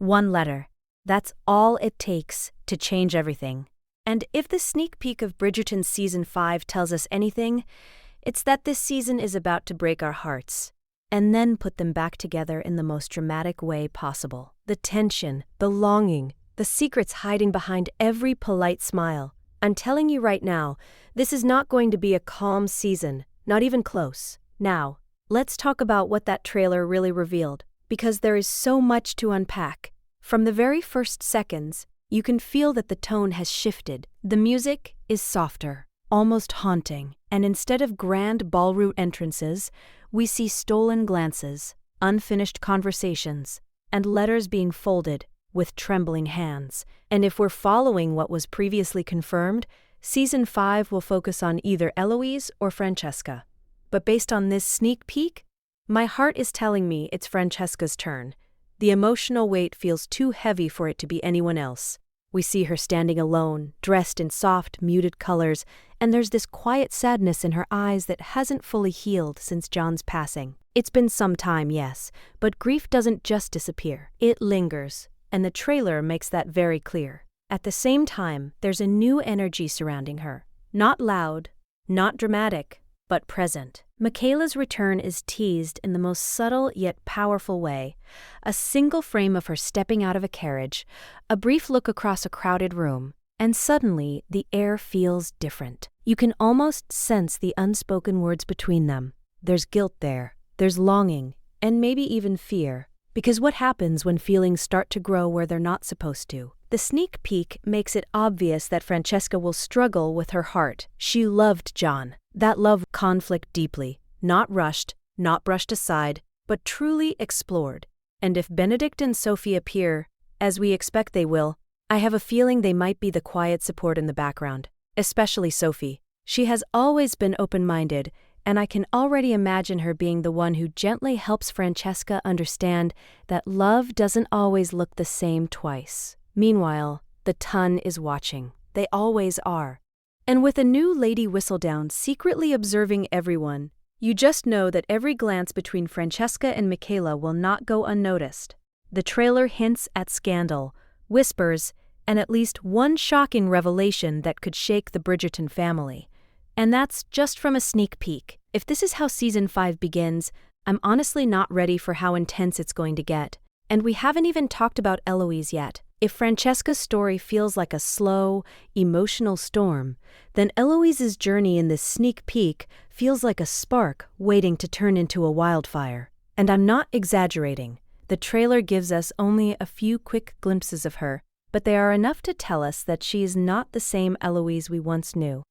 One letter. That's all it takes to change everything. And if the sneak peek of Bridgerton Season 5 tells us anything, it's that this season is about to break our hearts, and then put them back together in the most dramatic way possible. The tension, the longing, the secrets hiding behind every polite smile. I'm telling you right now, this is not going to be a calm season, not even close. Now, let's talk about what that trailer really revealed, because there is so much to unpack. From the very first seconds, you can feel that the tone has shifted. The music is softer, almost haunting, and instead of grand ballroom entrances, we see stolen glances, unfinished conversations, and letters being folded with trembling hands. And if we're following what was previously confirmed, Season 5 will focus on either Eloise or Francesca. But based on this sneak peek, my heart is telling me it's Francesca's turn. The emotional weight feels too heavy for it to be anyone else. We see her standing alone, dressed in soft, muted colors, and there's this quiet sadness in her eyes that hasn't fully healed since John's passing. It's been some time, yes, but grief doesn't just disappear. It lingers, and the trailer makes that very clear. At the same time, there's a new energy surrounding her. Not loud, not dramatic, but present. Michaela's return is teased in the most subtle yet powerful way. A single frame of her stepping out of a carriage, a brief look across a crowded room, and suddenly the air feels different. You can almost sense the unspoken words between them. There's guilt there, there's longing, and maybe even fear. Because what happens when feelings start to grow where they're not supposed to? The sneak peek makes it obvious that Francesca will struggle with her heart. She loved John. That love conflict deeply, not rushed, not brushed aside, but truly explored. And if Benedict and Sophie appear, as we expect they will, I have a feeling they might be the quiet support in the background, especially Sophie. She has always been open-minded, and I can already imagine her being the one who gently helps Francesca understand that love doesn't always look the same twice. Meanwhile, the ton is watching. They always are. And with a new Lady Whistledown secretly observing everyone, you just know that every glance between Francesca and Michaela will not go unnoticed. The trailer hints at scandal, whispers, and at least one shocking revelation that could shake the Bridgerton family. And that's just from a sneak peek. If this is how Season 5 begins, I'm honestly not ready for how intense it's going to get. And we haven't even talked about Eloise yet. If Francesca's story feels like a slow, emotional storm, then Eloise's journey in this sneak peek feels like a spark waiting to turn into a wildfire. And I'm not exaggerating. The trailer gives us only a few quick glimpses of her, but they are enough to tell us that she is not the same Eloise we once knew.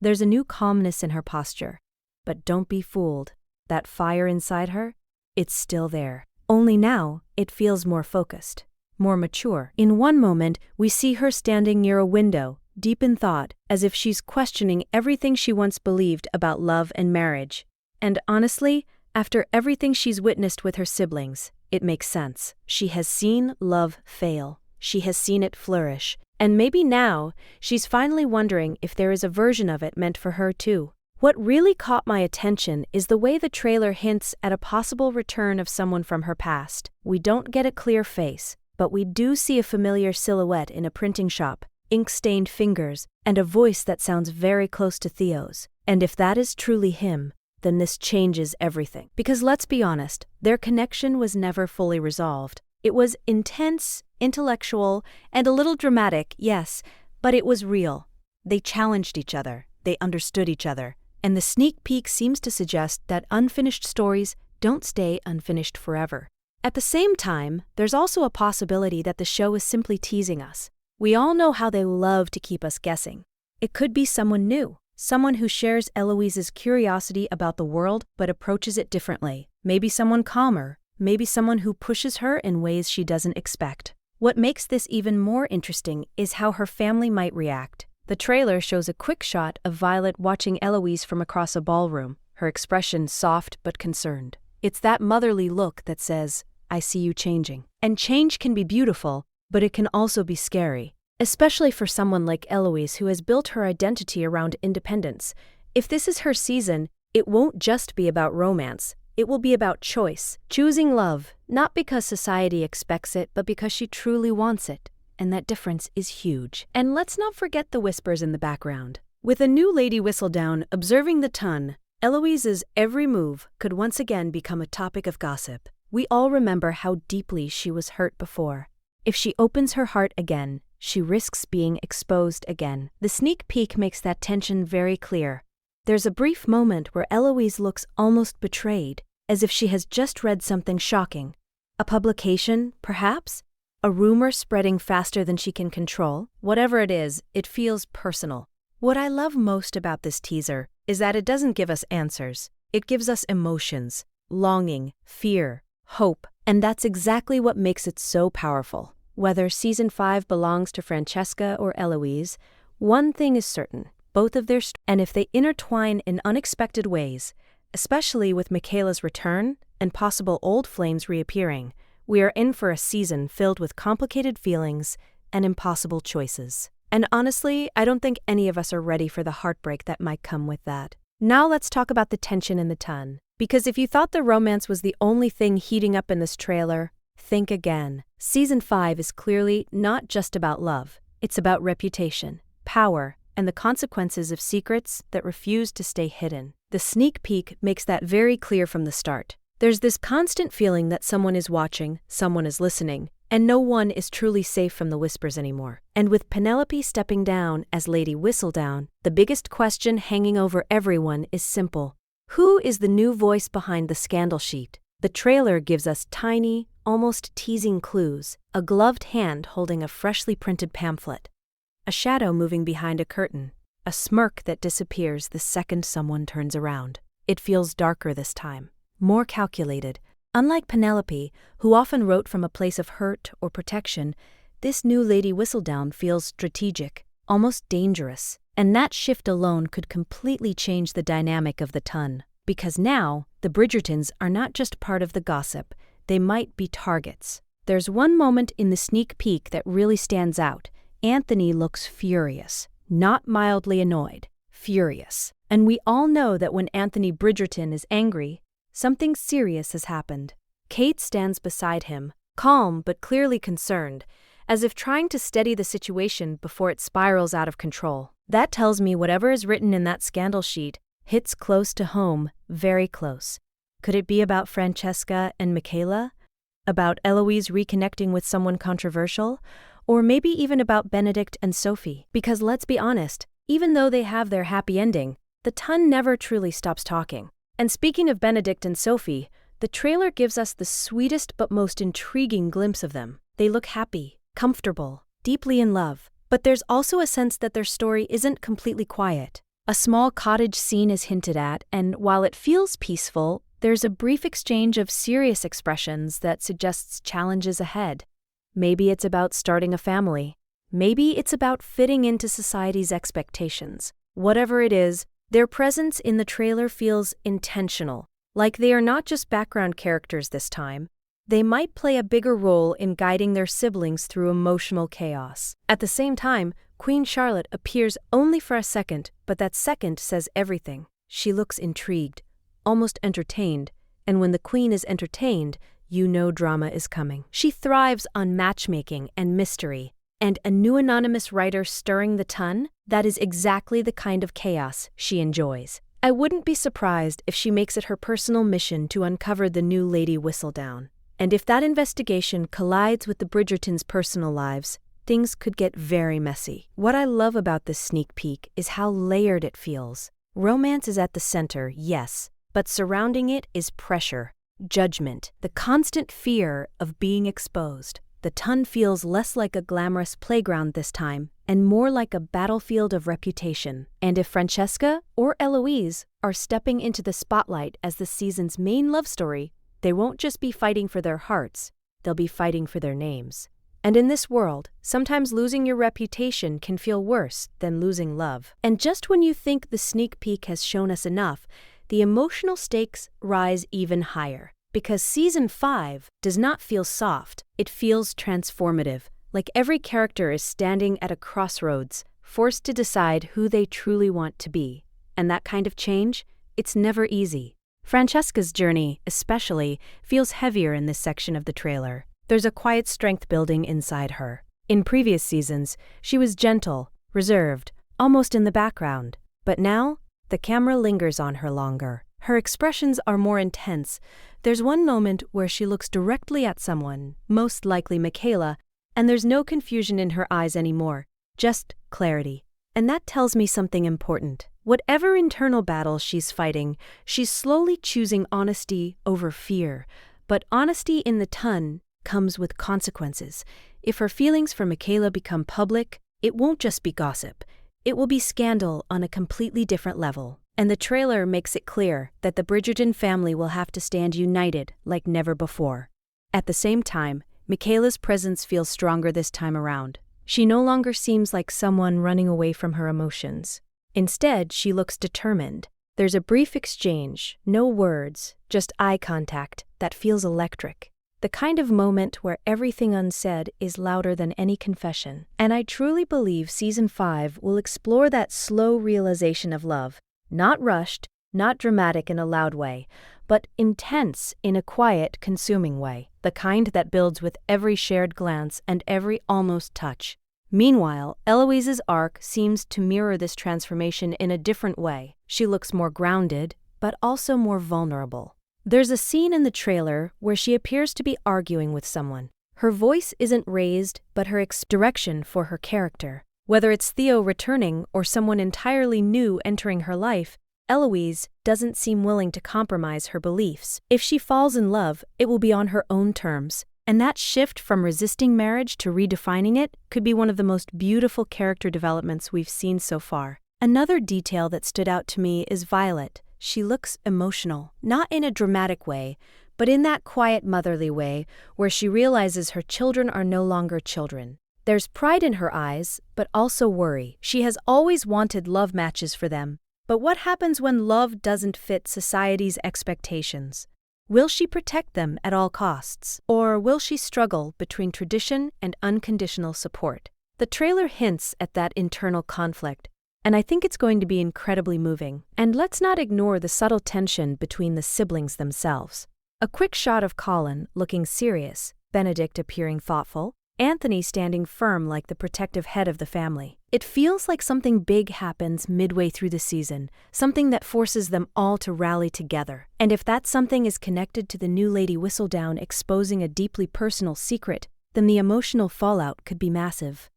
There's a new calmness in her posture. But don't be fooled. That fire inside her, it's still there. Only now, it feels more focused, more mature. In one moment, we see her standing near a window, deep in thought, as if she's questioning everything she once believed about love and marriage. And honestly, after everything she's witnessed with her siblings, it makes sense. She has seen love fail. She has seen it flourish. And maybe now, she's finally wondering if there is a version of it meant for her too. What really caught my attention is the way the trailer hints at a possible return of someone from her past. We don't get a clear face, but we do see a familiar silhouette in a printing shop, ink-stained fingers, and a voice that sounds very close to Theo's. And if that is truly him, then this changes everything. Because let's be honest, their connection was never fully resolved. It was intense, intellectual, and a little dramatic, yes, but it was real. They challenged each other, they understood each other, and the sneak peek seems to suggest that unfinished stories don't stay unfinished forever. At the same time, there's also a possibility that the show is simply teasing us. We all know how they love to keep us guessing. It could be someone new, someone who shares Eloise's curiosity about the world but approaches it differently. Maybe someone calmer, maybe someone who pushes her in ways she doesn't expect. What makes this even more interesting is how her family might react. The trailer shows a quick shot of Violet watching Eloise from across a ballroom, her expression soft but concerned. It's that motherly look that says, "I see you changing." And change can be beautiful, but it can also be scary, especially for someone like Eloise who has built her identity around independence. If this is her season, it won't just be about romance. It will be about choice, choosing love, not because society expects it, but because she truly wants it. And that difference is huge. And let's not forget the whispers in the background. With a new Lady Whistledown observing the ton, Eloise's every move could once again become a topic of gossip. We all remember how deeply she was hurt before. If she opens her heart again, she risks being exposed again. The sneak peek makes that tension very clear. There's a brief moment where Eloise looks almost betrayed, as if she has just read something shocking. A publication, perhaps? A rumor spreading faster than she can control? Whatever it is, it feels personal. What I love most about this teaser is that it doesn't give us answers. It gives us emotions, longing, fear, hope, and that's exactly what makes it so powerful. Whether Season 5 belongs to Francesca or Eloise, one thing is certain, both of their and if they intertwine in unexpected ways, especially with Michaela's return and possible old flames reappearing, we are in for a season filled with complicated feelings and impossible choices. And honestly, I don't think any of us are ready for the heartbreak that might come with that. Now let's talk about the tension in the ton. Because if you thought the romance was the only thing heating up in this trailer, think again. Season 5 is clearly not just about love. It's about reputation, power, and the consequences of secrets that refuse to stay hidden. The sneak peek makes that very clear from the start. There's this constant feeling that someone is watching, someone is listening, and no one is truly safe from the whispers anymore. And with Penelope stepping down as Lady Whistledown, the biggest question hanging over everyone is simple. Who is the new voice behind the scandal sheet? The trailer gives us tiny, almost teasing clues. A gloved hand holding a freshly printed pamphlet. A shadow moving behind a curtain. A smirk that disappears the second someone turns around. It feels darker this time. More calculated. Unlike Penelope, who often wrote from a place of hurt or protection, this new Lady Whistledown feels strategic, almost dangerous. And that shift alone could completely change the dynamic of the ton. Because now, the Bridgertons are not just part of the gossip, they might be targets. There's one moment in the sneak peek that really stands out. Anthony looks furious, not mildly annoyed, furious. And we all know that when Anthony Bridgerton is angry, something serious has happened. Kate stands beside him, calm but clearly concerned, as if trying to steady the situation before it spirals out of control. That tells me whatever is written in that scandal sheet hits close to home, very close. Could it be about Francesca and Michaela? About Eloise reconnecting with someone controversial? Or maybe even about Benedict and Sophie? Because let's be honest, even though they have their happy ending, the ton never truly stops talking. And speaking of Benedict and Sophie, the trailer gives us the sweetest but most intriguing glimpse of them. They look happy, comfortable, deeply in love. But there's also a sense that their story isn't completely quiet. A small cottage scene is hinted at, and while it feels peaceful, there's a brief exchange of serious expressions that suggests challenges ahead. Maybe it's about starting a family. Maybe it's about fitting into society's expectations. Whatever it is, their presence in the trailer feels intentional, like they are not just background characters this time. They might play a bigger role in guiding their siblings through emotional chaos. At the same time, Queen Charlotte appears only for a second, but that second says everything. She looks intrigued, almost entertained, and when the Queen is entertained, you know drama is coming. She thrives on matchmaking and mystery, and a new anonymous writer stirring the ton, that is exactly the kind of chaos she enjoys. I wouldn't be surprised if she makes it her personal mission to uncover the new Lady Whistledown. And if that investigation collides with the Bridgertons' personal lives, things could get very messy. What I love about this sneak peek is how layered it feels. Romance is at the center, yes, but surrounding it is pressure, judgment, the constant fear of being exposed. The ton feels less like a glamorous playground this time, and more like a battlefield of reputation. And if Francesca or Eloise are stepping into the spotlight as the season's main love story, they won't just be fighting for their hearts, they'll be fighting for their names. And in this world, sometimes losing your reputation can feel worse than losing love. And just when you think the sneak peek has shown us enough, the emotional stakes rise even higher. Because Season 5 does not feel soft, it feels transformative, like every character is standing at a crossroads, forced to decide who they truly want to be. And that kind of change, it's never easy. Francesca's journey, especially, feels heavier in this section of the trailer. There's a quiet strength building inside her. In previous seasons, she was gentle, reserved, almost in the background. But now, the camera lingers on her longer. Her expressions are more intense. There's one moment where she looks directly at someone, most likely Michaela, and there's no confusion in her eyes anymore, just clarity. And that tells me something important. Whatever internal battle she's fighting, she's slowly choosing honesty over fear. But honesty in the ton comes with consequences. If her feelings for Michaela become public, it won't just be gossip. It will be scandal on a completely different level. And the trailer makes it clear that the Bridgerton family will have to stand united like never before. At the same time, Michaela's presence feels stronger this time around. She no longer seems like someone running away from her emotions. Instead, she looks determined. There's a brief exchange, no words, just eye contact that feels electric. The kind of moment where everything unsaid is louder than any confession. And I truly believe Season 5 will explore that slow realization of love. Not rushed, not dramatic in a loud way, but intense in a quiet, consuming way. The kind that builds with every shared glance and every almost touch. Meanwhile, Eloise's arc seems to mirror this transformation in a different way. She looks more grounded, but also more vulnerable. There's a scene in the trailer where she appears to be arguing with someone. Her voice isn't raised, but her direction for her character. Whether it's Theo returning or someone entirely new entering her life, Eloise doesn't seem willing to compromise her beliefs. If she falls in love, it will be on her own terms. And that shift from resisting marriage to redefining it could be one of the most beautiful character developments we've seen so far. Another detail that stood out to me is Violet. She looks emotional, not in a dramatic way, but in that quiet motherly way where she realizes her children are no longer children. There's pride in her eyes, but also worry. She has always wanted love matches for them. But what happens when love doesn't fit society's expectations? Will she protect them at all costs? Or will she struggle between tradition and unconditional support? The trailer hints at that internal conflict, and I think it's going to be incredibly moving. And let's not ignore the subtle tension between the siblings themselves. A quick shot of Colin looking serious, Benedict appearing thoughtful, Anthony standing firm like the protective head of the family. It feels like something big happens midway through the season, something that forces them all to rally together. And if that something is connected to the new Lady Whistledown exposing a deeply personal secret, then the emotional fallout could be massive.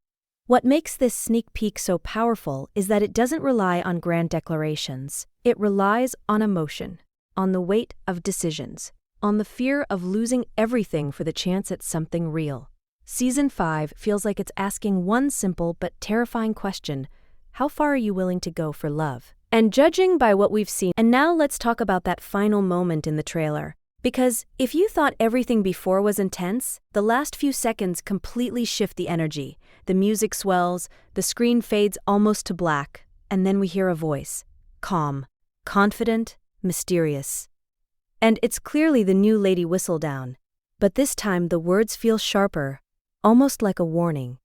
What makes this sneak peek so powerful is that it doesn't rely on grand declarations. It relies on emotion, on the weight of decisions, on the fear of losing everything for the chance at something real. Season 5 feels like it's asking one simple but terrifying question: how far are you willing to go for love? And judging by what we've seen, and now let's talk about that final moment in the trailer. Because if you thought everything before was intense, the last few seconds completely shift the energy. The music swells, the screen fades almost to black, and then we hear a voice. Calm, confident, mysterious. And it's clearly the new Lady Whistledown. But this time the words feel sharper, almost like a warning.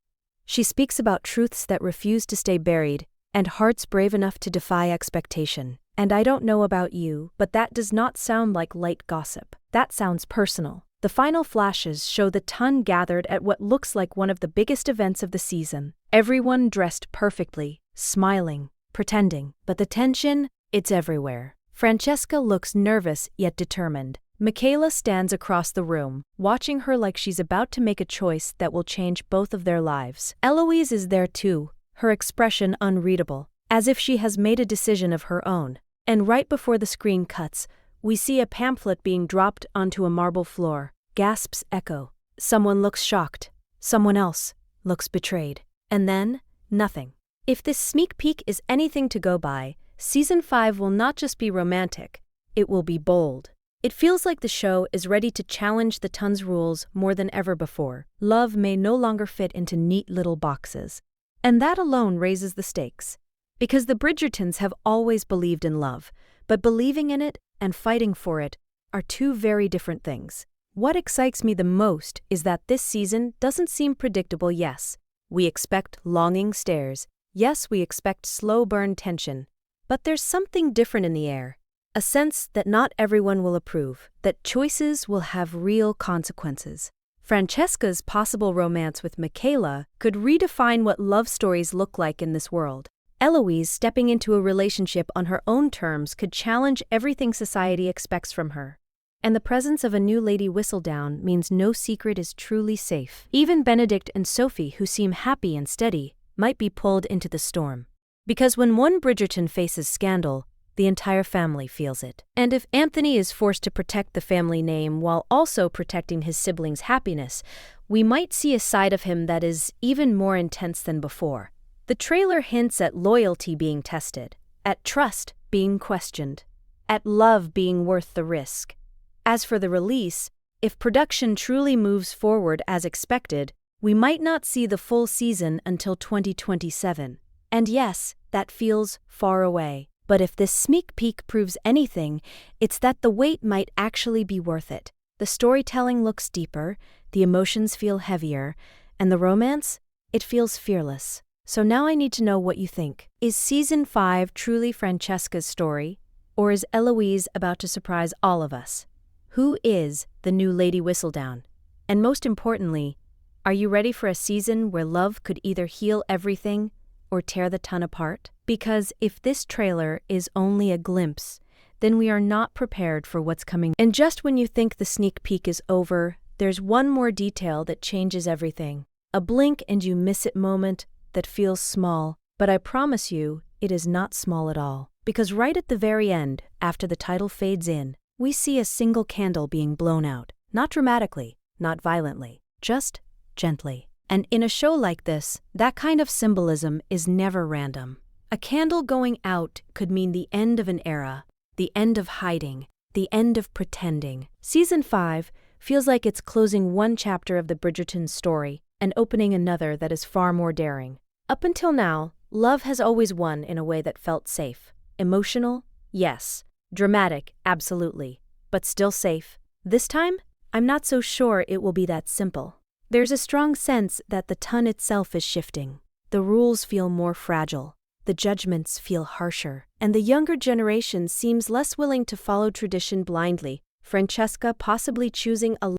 She speaks about truths that refuse to stay buried, and hearts brave enough to defy expectation. And I don't know about you, but that does not sound like light gossip. That sounds personal. The final flashes show the ton gathered at what looks like one of the biggest events of the season. Everyone dressed perfectly, smiling, pretending. But the tension, it's everywhere. Francesca looks nervous yet determined. Michaela stands across the room, watching her like she's about to make a choice that will change both of their lives. Eloise is there too, her expression unreadable, as if she has made a decision of her own. And right before the screen cuts, we see a pamphlet being dropped onto a marble floor. Gasps echo. Someone looks shocked. Someone else looks betrayed. And then, nothing. If this sneak peek is anything to go by, Season 5 will not just be romantic, it will be bold. It feels like the show is ready to challenge the ton's rules more than ever before. Love may no longer fit into neat little boxes. And that alone raises the stakes. Because the Bridgertons have always believed in love, but believing in it and fighting for it are two very different things. What excites me the most is that this season doesn't seem predictable. Yes, we expect longing stares. Yes, we expect slow burn tension. But there's something different in the air. A sense that not everyone will approve, that choices will have real consequences. Francesca's possible romance with Michaela could redefine what love stories look like in this world. Eloise stepping into a relationship on her own terms could challenge everything society expects from her. And the presence of a new Lady Whistledown means no secret is truly safe. Even Benedict and Sophie, who seem happy and steady, might be pulled into the storm. Because when one Bridgerton faces scandal, the entire family feels it. And if Anthony is forced to protect the family name while also protecting his siblings' happiness, we might see a side of him that is even more intense than before. The trailer hints at loyalty being tested, at trust being questioned, at love being worth the risk. As for the release, if production truly moves forward as expected, we might not see the full season until 2027. And yes, that feels far away. But if this sneak peek proves anything, it's that the wait might actually be worth it. The storytelling looks deeper, the emotions feel heavier, and the romance? It feels fearless. So now I need to know what you think. Is Season 5 truly Francesca's story? Or is Eloise about to surprise all of us? Who is the new Lady Whistledown? And most importantly, are you ready for a season where love could either heal everything or tear the ton apart? Because if this trailer is only a glimpse, then we are not prepared for what's coming. And just when you think the sneak peek is over, there's one more detail that changes everything. A blink and you miss it moment that feels small, but I promise you, it is not small at all. Because right at the very end, after the title fades in, we see a single candle being blown out. Not dramatically, not violently, just gently. And in a show like this, that kind of symbolism is never random. A candle going out could mean the end of an era, the end of hiding, the end of pretending. Season 5 feels like it's closing one chapter of the Bridgerton story and opening another that is far more daring. Up until now, love has always won in a way that felt safe. Emotional? Yes. Dramatic? Absolutely. But still safe. This time, I'm not so sure it will be that simple. There's a strong sense that the tone itself is shifting. The rules feel more fragile. The judgments feel harsher. And the younger generation seems less willing to follow tradition blindly. Francesca possibly choosing a